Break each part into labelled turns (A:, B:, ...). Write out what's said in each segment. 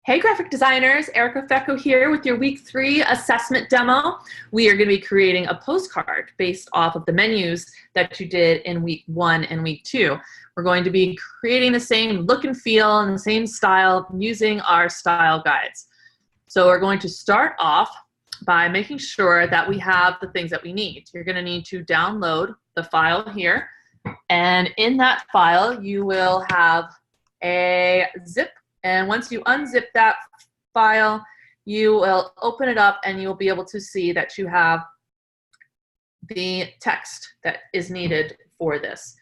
A: Hey graphic designers, Erica Fecco here with your week 3 assessment demo. We are going to be creating a postcard based off of the menus that you did in week 1 and week 2. We're going to be creating the same look and feel and the same style using our style guides. So we're going to start off by making sure that we have the things that we need. You're going to need to download the file here, and in that file you will have a zip. And once you unzip that file, you will open it up and you'll be able to see that you have the text that is needed for this.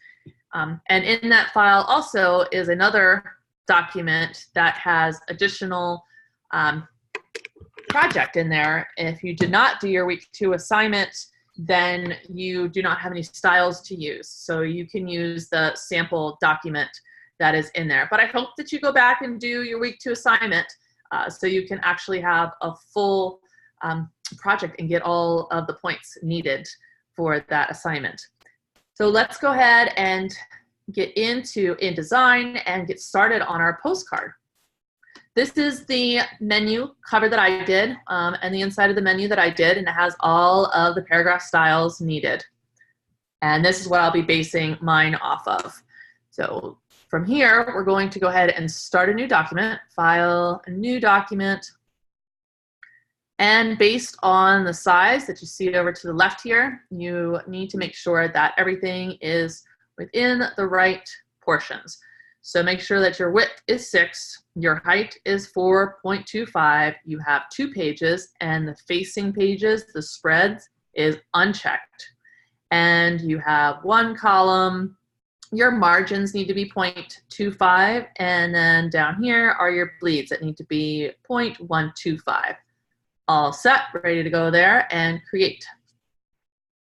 A: And in that file also is another document that has additional project in there. If you did not do your week 2 assignment, then you do not have any styles to use. So you can use the sample document that is in there. But I hope that you go back and do your week 2 assignment so you can actually have a full project and get all of the points needed for that assignment. So let's go ahead and get into InDesign and get started on our postcard. This is the menu cover that I did and the inside of the menu that I did, and it has all of the paragraph styles needed. And this is what I'll be basing mine off of. So from here, we're going to go ahead and start a new document, file, a new document. And based on the size that you see over to the left here, you need to make sure that everything is within the right portions. So make sure that your width is 6, your height is 4.25, you have 2 pages, and the facing pages, the spreads, is unchecked. And you have 1 column. Your margins need to be 0.25, and then down here are your bleeds that need to be 0.125. All set, ready to go there and create.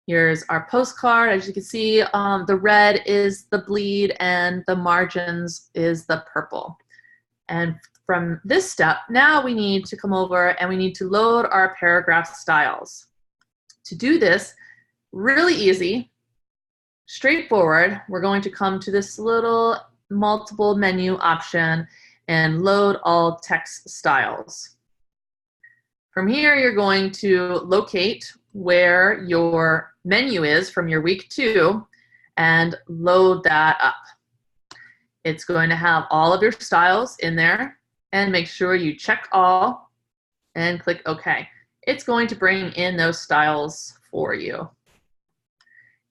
A: Here's our postcard. As you can see, the red is the bleed and the margins is the purple. And from this step, now we need to come over and we need to load our paragraph styles. To do this, really easy, straightforward, we're going to come to this little multiple menu option and load all text styles. From here, you're going to locate where your menu is from your week 2 and load that up. It's going to have all of your styles in there, and make sure you check all and click OK. It's going to bring in those styles for you.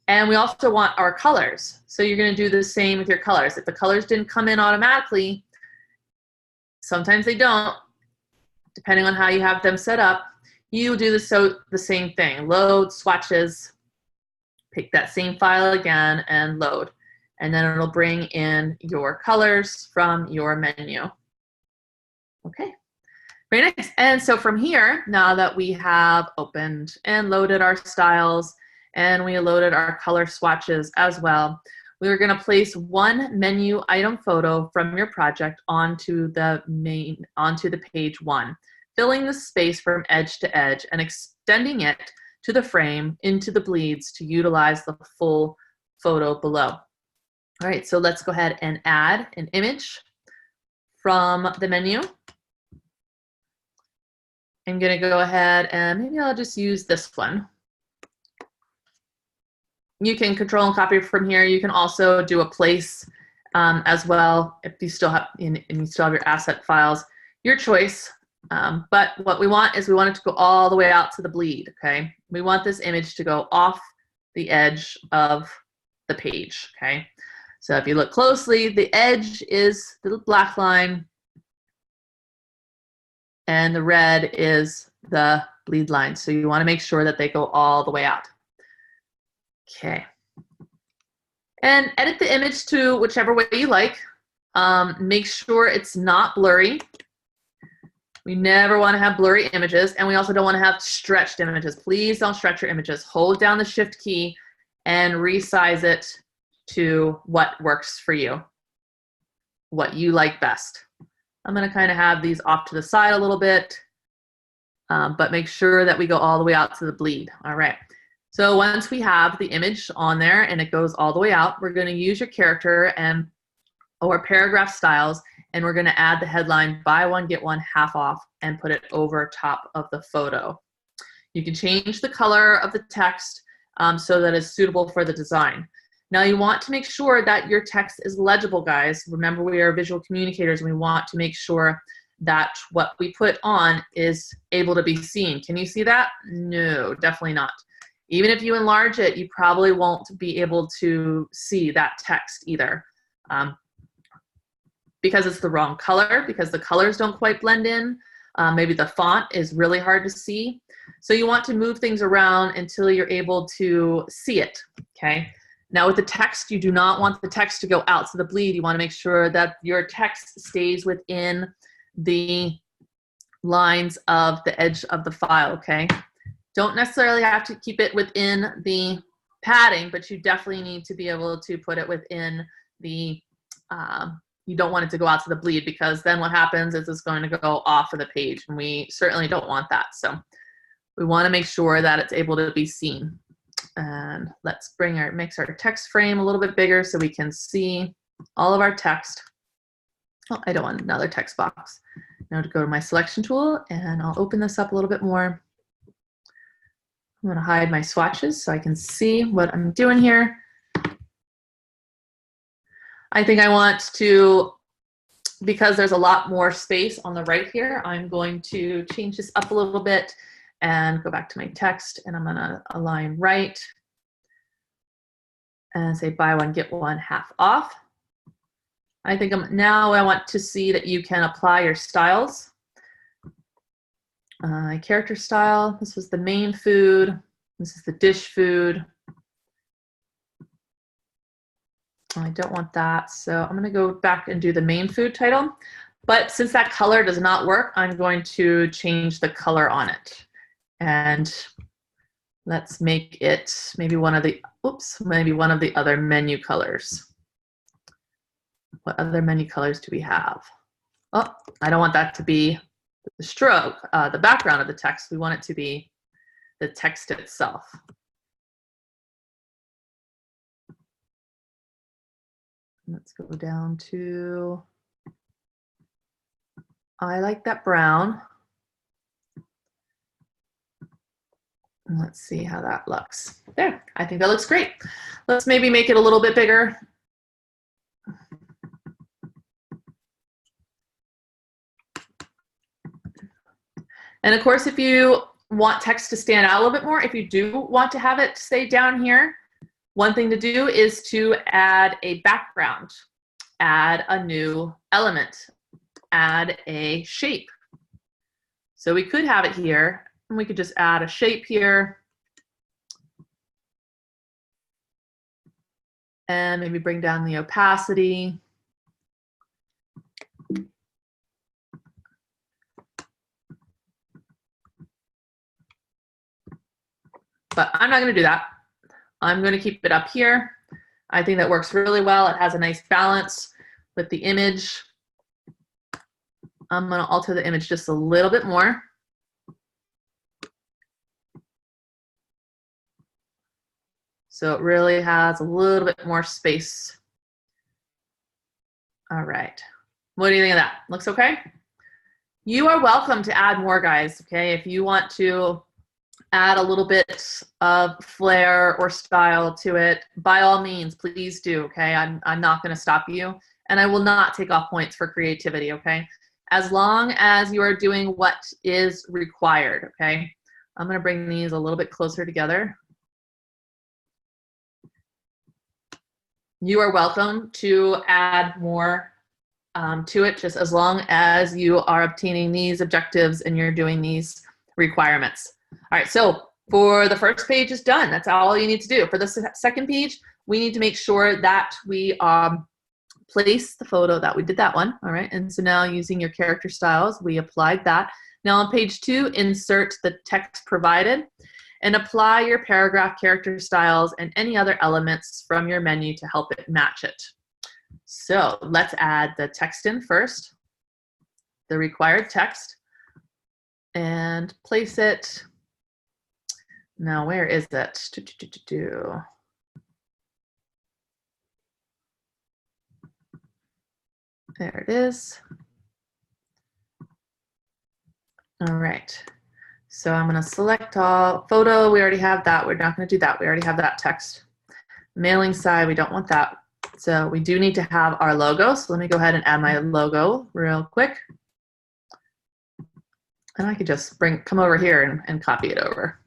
A: And we also want our colors. So you're going to do the same with your colors. If the colors didn't come in automatically, sometimes they don't, depending on how you have them set up, you do the same thing. Load, swatches, pick that same file again and load. And then it'll bring in your colors from your menu. Okay, very nice. And so from here, now that we have opened and loaded our styles, and we loaded our color swatches as well, we're going to place one menu item photo from your project onto the page 1, filling the space from edge to edge and extending it to the frame into the bleeds to utilize the full photo below. All right, so let's go ahead and add an image from the menu. I'm going to go ahead and maybe I'll just use this one. You can control and copy from here. You can also do a place as well if you still have your asset files. Your choice. But what we want is we want it to go all the way out to the bleed. Okay, we want this image to go off the edge of the page. Okay, so if you look closely, the edge is the black line, and the red is the bleed line. So you want to make sure that they go all the way out. Okay, and edit the image to whichever way you like. Make sure it's not blurry. We never want to have blurry images, and we also don't want to have stretched images. Please don't stretch your images. Hold down the Shift key and resize it to what works for you, what you like best. I'm going to kind of have these off to the side a little bit, but make sure that we go all the way out to the bleed. All right. So once we have the image on there and it goes all the way out, we're going to use your character and or paragraph styles and we're gonna add the headline, buy one, get one half off, and put it over top of the photo. You can change the color of the text so that it's suitable for the design. Now you want to make sure that your text is legible, guys. Remember, we are visual communicators and we want to make sure that what we put on is able to be seen. Can you see that? No, definitely not. Even if you enlarge it, you probably won't be able to see that text either because it's the wrong color, because the colors don't quite blend in. Maybe the font is really hard to see. So you want to move things around until you're able to see it, okay? Now with the text, you do not want the text to go out to the bleed. You want to make sure that your text stays within the lines of the edge of the file, okay? Don't necessarily have to keep it within the padding, but you definitely need to be able to put it within the, you don't want it to go out to the bleed, because then what happens is it's going to go off of the page, and we certainly don't want that. So we want to make sure that it's able to be seen. And let's makes our text frame a little bit bigger so we can see all of our text. Oh, I don't want another text box. Now to go to my selection tool, and I'll open this up a little bit more. I'm going to hide my swatches so I can see what I'm doing here. I think I want to, because there's a lot more space on the right here, I'm going to change this up a little bit and go back to my text, and I'm going to align right and say buy one, get one half off. I think now I want to see that you can apply your styles. Character style, this was the main food, this is the dish food. I don't want that, so I'm going to go back and do the main food title. But since that color does not work, I'm going to change the color on it. And let's make it maybe one of the, maybe one of the other menu colors. What other menu colors do we have? Oh, I don't want that to be the stroke, the background of the text. We want it to be the text itself. Let's go down to, I like that brown. Let's see how that looks. There, I think that looks great. Let's maybe make it a little bit bigger. And of course, if you want text to stand out a little bit more, if you do want to have it stay down here, one thing to do is to add a background, add a new element, add a shape. So we could have it here, and we could just add a shape here, and maybe bring down the opacity. But I'm not going to do that. I'm going to keep it up here. I think that works really well. It has a nice balance with the image. I'm going to alter the image just a little bit more. So it really has a little bit more space. All right. What do you think of that? Looks okay? You are welcome to add more, guys, okay? If you want to add a little bit of flair or style to it, by all means, please do, okay? I'm not going to stop you, and I will not take off points for creativity, okay? As long as you are doing what is required, okay? I'm going to bring these a little bit closer together. You are welcome to add more to it, just as long as you are obtaining these objectives and you're doing these requirements. All right, so for the first page is done. That's all you need to do. For the second page, we need to make sure that we place the photo. That we did that one, all right? And so now using your character styles, we applied that. Now on page 2, insert the text provided and apply your paragraph character styles and any other elements from your menu to help it match it. So let's add the text in first, the required text, and place it. Now, where is it? There it is. All right. So I'm going to select all. Photo, we already have that. We're not going to do that. We already have that text. Mailing side, we don't want that. So we do need to have our logo. So let me go ahead and add my logo real quick. And I could just come over here and copy it over,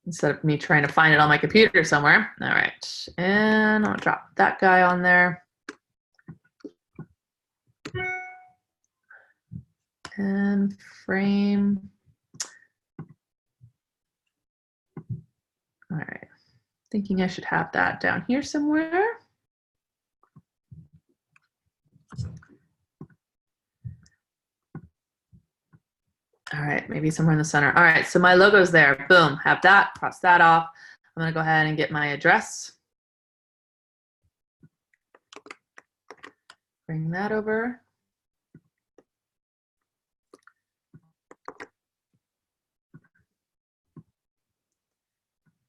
A: instead of me trying to find it on my computer somewhere. All right, and I'll drop that guy on there. And frame. All right, thinking I should have that down here somewhere. All right, maybe somewhere in the center. All right, so my logo's there. Boom, have that, cross that off. I'm gonna go ahead and get my address. Bring that over.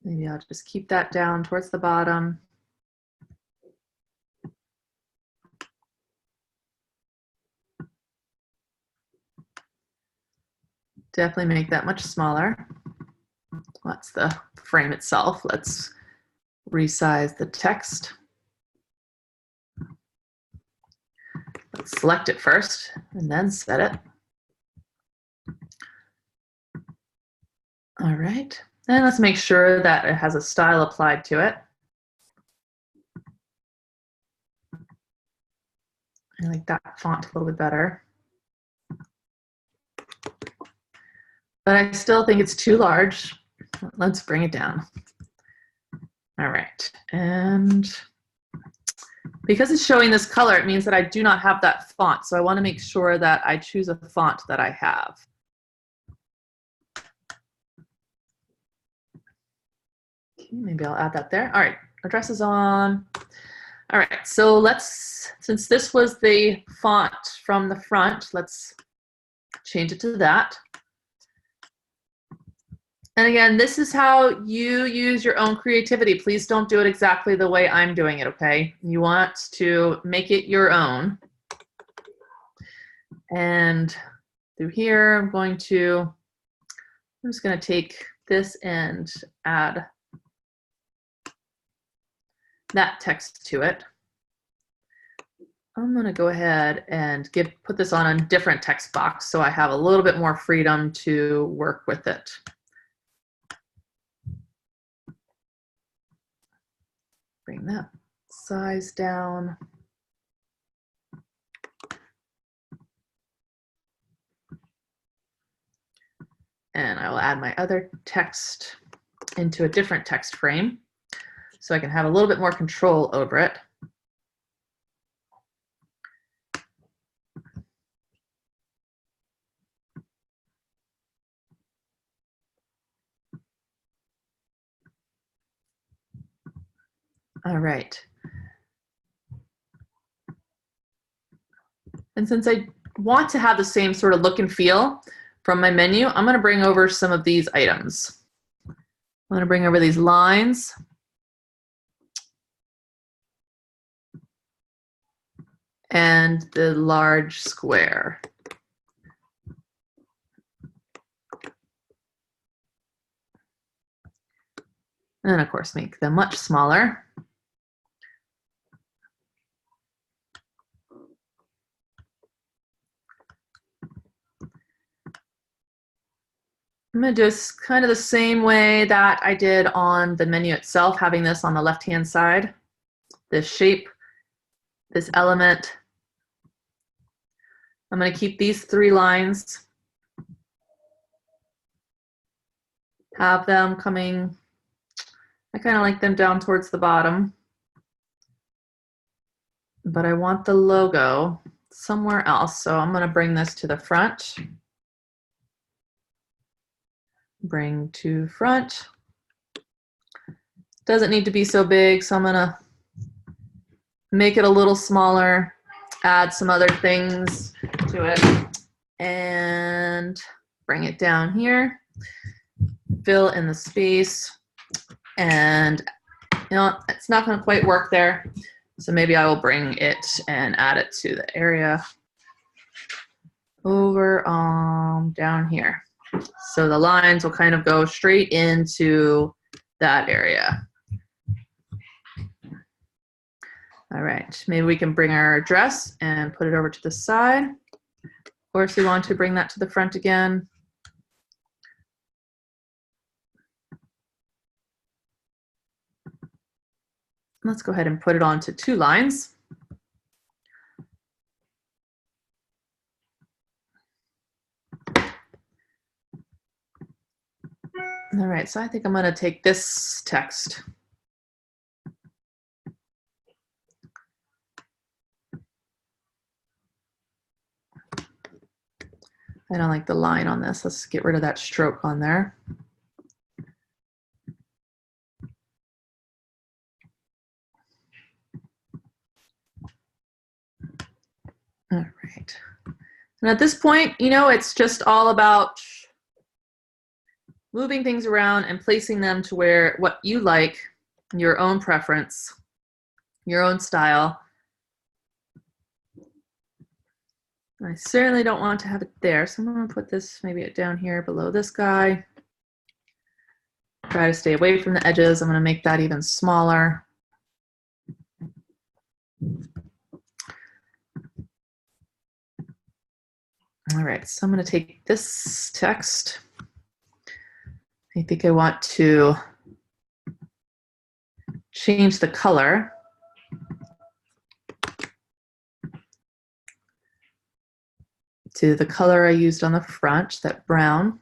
A: Maybe I'll just keep that down towards the bottom. Definitely make that much smaller. That's the frame itself. Let's resize the text. Let's select it first and then set it. All right, and let's make sure that it has a style applied to it. I like that font a little bit better. But I still think it's too large. Let's bring it down. All right, and because it's showing this color, it means that I do not have that font. So I want to make sure that I choose a font that I have. Okay, maybe I'll add that there. All right, address is on. All right, so since this was the font from the front, let's change it to that. And again, this is how you use your own creativity. Please don't do it exactly the way I'm doing it, okay? You want to make it your own. And through here, I'm just going to take this and add that text to it. I'm going to go ahead and put this on a different text box so I have a little bit more freedom to work with it. Bring that size down. And I will add my other text into a different text frame so I can have a little bit more control over it. All right. And since I want to have the same sort of look and feel from my menu, I'm going to bring over some of these items. I'm going to bring over these lines. And the large square. And of course, make them much smaller. I'm going to do kind of the same way that I did on the menu itself, having this on the left-hand side. This shape, this element. I'm going to keep these 3 lines. Have them coming, I kind of like them down towards the bottom. But I want the logo somewhere else, so I'm going to bring this to the front. Bring to front. Doesn't need to be so big, so I'm gonna make it a little smaller, add some other things to it, and bring it down here. Fill in the space, and you know, it's not gonna quite work there. So maybe I will bring it and add it to the area over down here. So the lines will kind of go straight into that area. All right, maybe we can bring our address and put it over to the side. Or if we want to bring that to the front again. Let's go ahead and put it onto 2 lines. All right, so I think I'm going to take this text. I don't like the line on this. Let's get rid of that stroke on there. All right. And at this point, you know, it's just all about moving things around and placing them to where what you like, your own preference, your own style. I certainly don't want to have it there, so I'm going to put this maybe down here below this guy. Try to stay away from the edges. I'm going to make that even smaller. All right, so I'm going to take this text. I think I want to change the color. To the color I used on the front, that brown.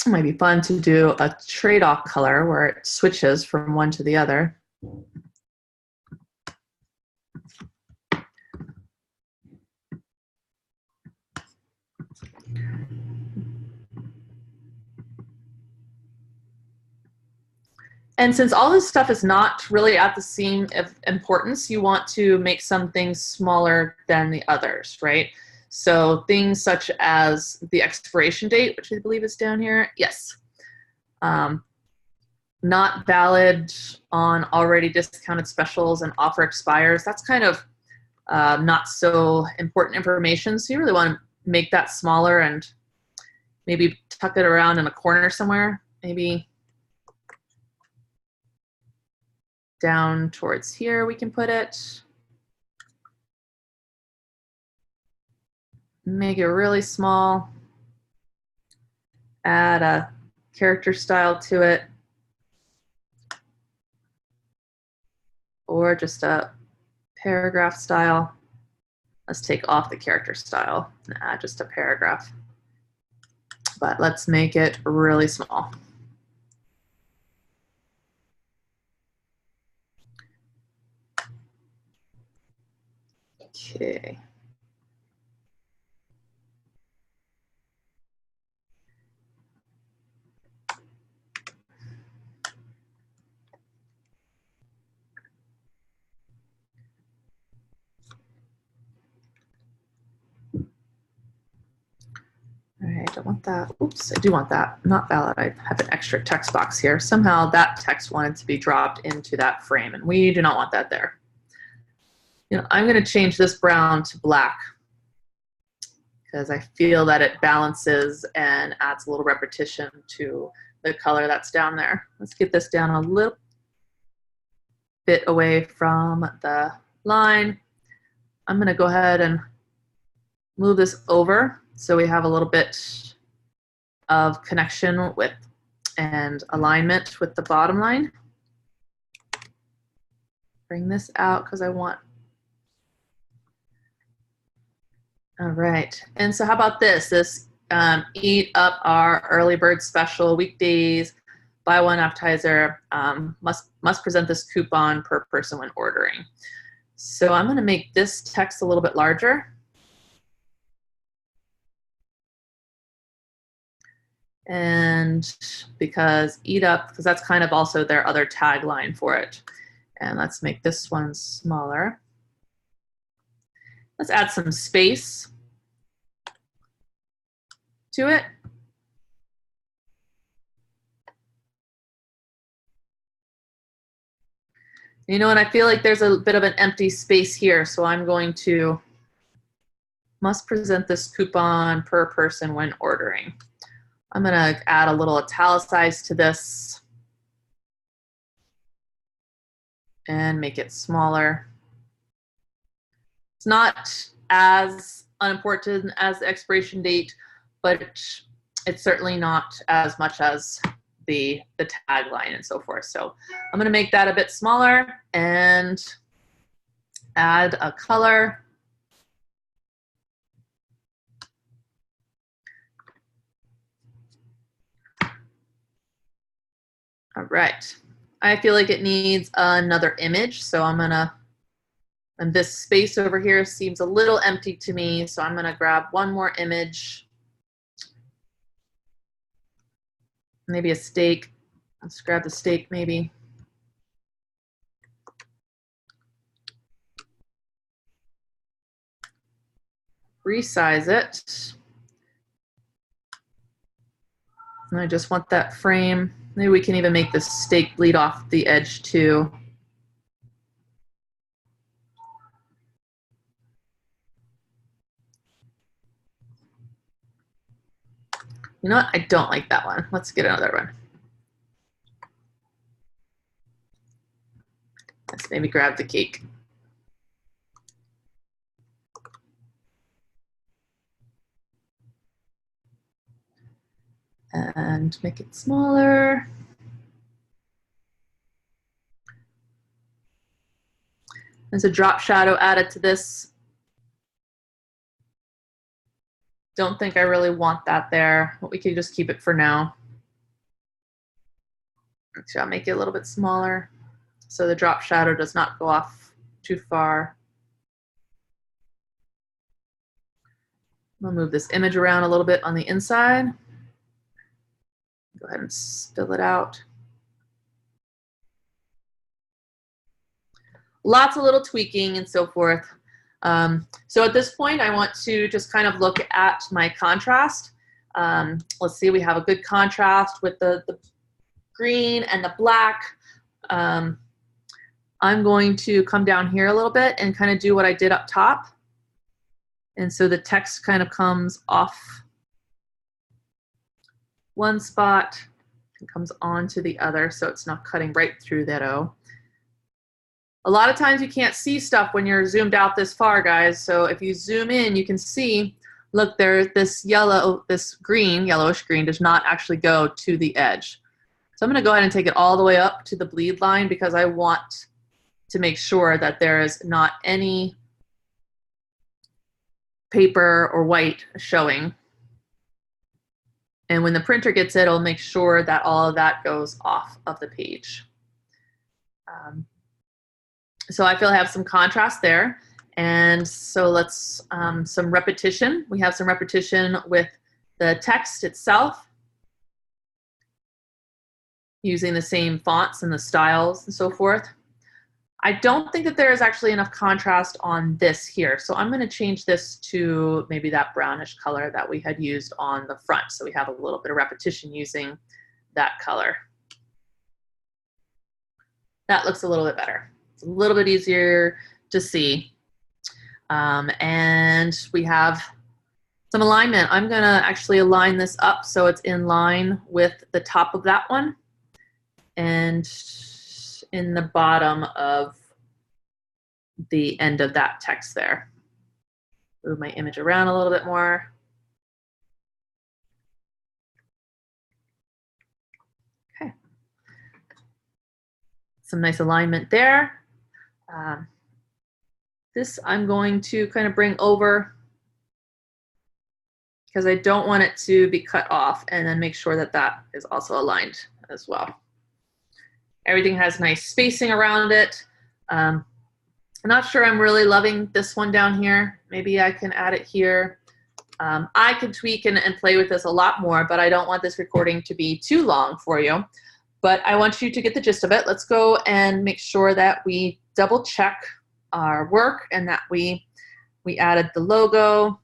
A: It might be fun to do a trade-off color where it switches from one to the other. And since all this stuff is not really at the same importance, you want to make some things smaller than the others, right? So things such as the expiration date, which I believe is down here, yes. Not valid on already discounted specials and offer expires. That's kind of not so important information. So you really want to make that smaller and maybe tuck it around in a corner somewhere, maybe down towards here we can put it. Make it really small. Add a character style to it. Or just a paragraph style. Let's take off the character style and add just a paragraph. But let's make it really small. Okay. All right, I don't want that. Oops, I do want that. Not valid. I have an extra text box here. Somehow that text wanted to be dropped into that frame, and we do not want that there. You know, I'm going to change this brown to black because I feel that it balances and adds a little repetition to the color that's down there. Let's get this down a little bit away from the line. I'm going to go ahead and move this over so we have a little bit of connection with and alignment with the bottom line. Bring this out because I want. All right, and so how about this? This eat up our early bird special weekdays, buy one appetizer, must present this coupon per person when ordering. So I'm gonna make this text a little bit larger. And because eat up, because that's kind of also their other tagline for it. And let's make this one smaller. Let's add some space to it. You know, and I feel like there's a bit of an empty space here, so I'm going to must present this coupon per person when ordering. I'm going to add a little italicized to this and make it smaller. It's not as unimportant as the expiration date, but it's certainly not as much as the tagline and so forth. So I'm going to make that a bit smaller and add a color. All right. I feel like it needs another image, so I'm gonna, and this space over here seems a little empty to me, so I'm gonna grab one more image. Maybe a steak. Let's grab the steak maybe. Resize it. And I just want that frame. Maybe we can even make the steak bleed off the edge too. You know what? I don't like that one. Let's get another one. Let's maybe grab the cake. And make it smaller. There's a drop shadow added to this. Don't think I really want that there, but we can just keep it for now. Actually, I'll make it a little bit smaller so the drop shadow does not go off too far. We'll move this image around a little bit on the inside. Go ahead and spill it out. Lots of little tweaking and so forth. So at this point, I want to just kind of look at my contrast. Let's see, we have a good contrast with the green and the black. I'm going to come down here a little bit and kind of do what I did up top. And so the text kind of comes off one spot and comes onto the other, so it's not cutting right through that O. A lot of times you can't see stuff when you're zoomed out this far, guys. So if you zoom in, you can see, look, there's this yellow, this green, yellowish green does not actually go to the edge. So I'm gonna go ahead and take it all the way up to the bleed line because I want to make sure that there is not any paper or white showing. And when the printer gets it, it'll make sure that all of that goes off of the page. So I feel I have some contrast there. And so let's, some repetition. We have some repetition with the text itself, using the same fonts and the styles and so forth. I don't think that there is actually enough contrast on this here. So I'm going to change this to maybe that brownish color that we had used on the front. So we have a little bit of repetition using that color. That looks a little bit better. It's a little bit easier to see. And we have some alignment. I'm going to actually align this up so it's in line with the top of that one and in the bottom of the end of that text there. Move my image around a little bit more. Okay. Some nice alignment there. This I'm going to kind of bring over because I don't want it to be cut off, and then make sure that that is also aligned as well. Everything has nice spacing around it. I'm not sure I'm really loving this one down here. Maybe I can add it here. I could tweak and play with this a lot more, but I don't want this recording to be too long for you. But I want you to get the gist of it. Let's go and make sure that we double check our work and that we We added the logo.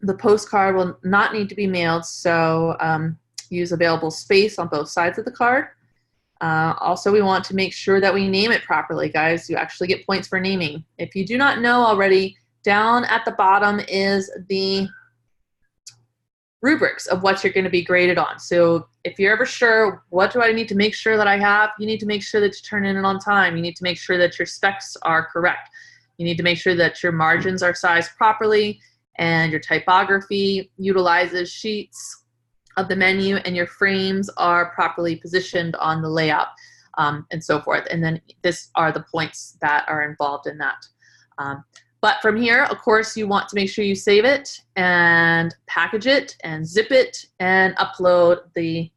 A: The postcard will not need to be mailed, so use available space on both sides of the card. Also, we want to make sure that we name it properly, guys. You actually get points for naming. If you do not know already, down at the bottom is the rubrics of what you're going to be graded on. So if you're ever sure, what do I need to make sure that I have? You need to make sure that you turn in it on time. You need to make sure that your specs are correct. You need to make sure that your margins are sized properly and your typography utilizes sheets of the menu and your frames are properly positioned on the layout, and so forth. And then this are the points that are involved in that. But from here, of course, you want to make sure you save it and package it and zip it and upload the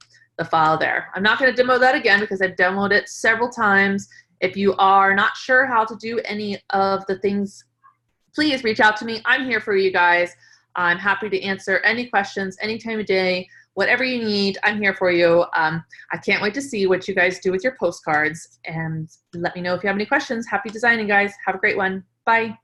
A: file there. I'm not going to demo that again because I've demoed it several times. If you are not sure how to do any of the things, please reach out to me. I'm here for you guys. I'm happy to answer any questions any time of day. Whatever you need, I'm here for you. I can't wait to see what you guys do with your postcards, and let me know if you have any questions. Happy designing, guys. Have a great one. Bye.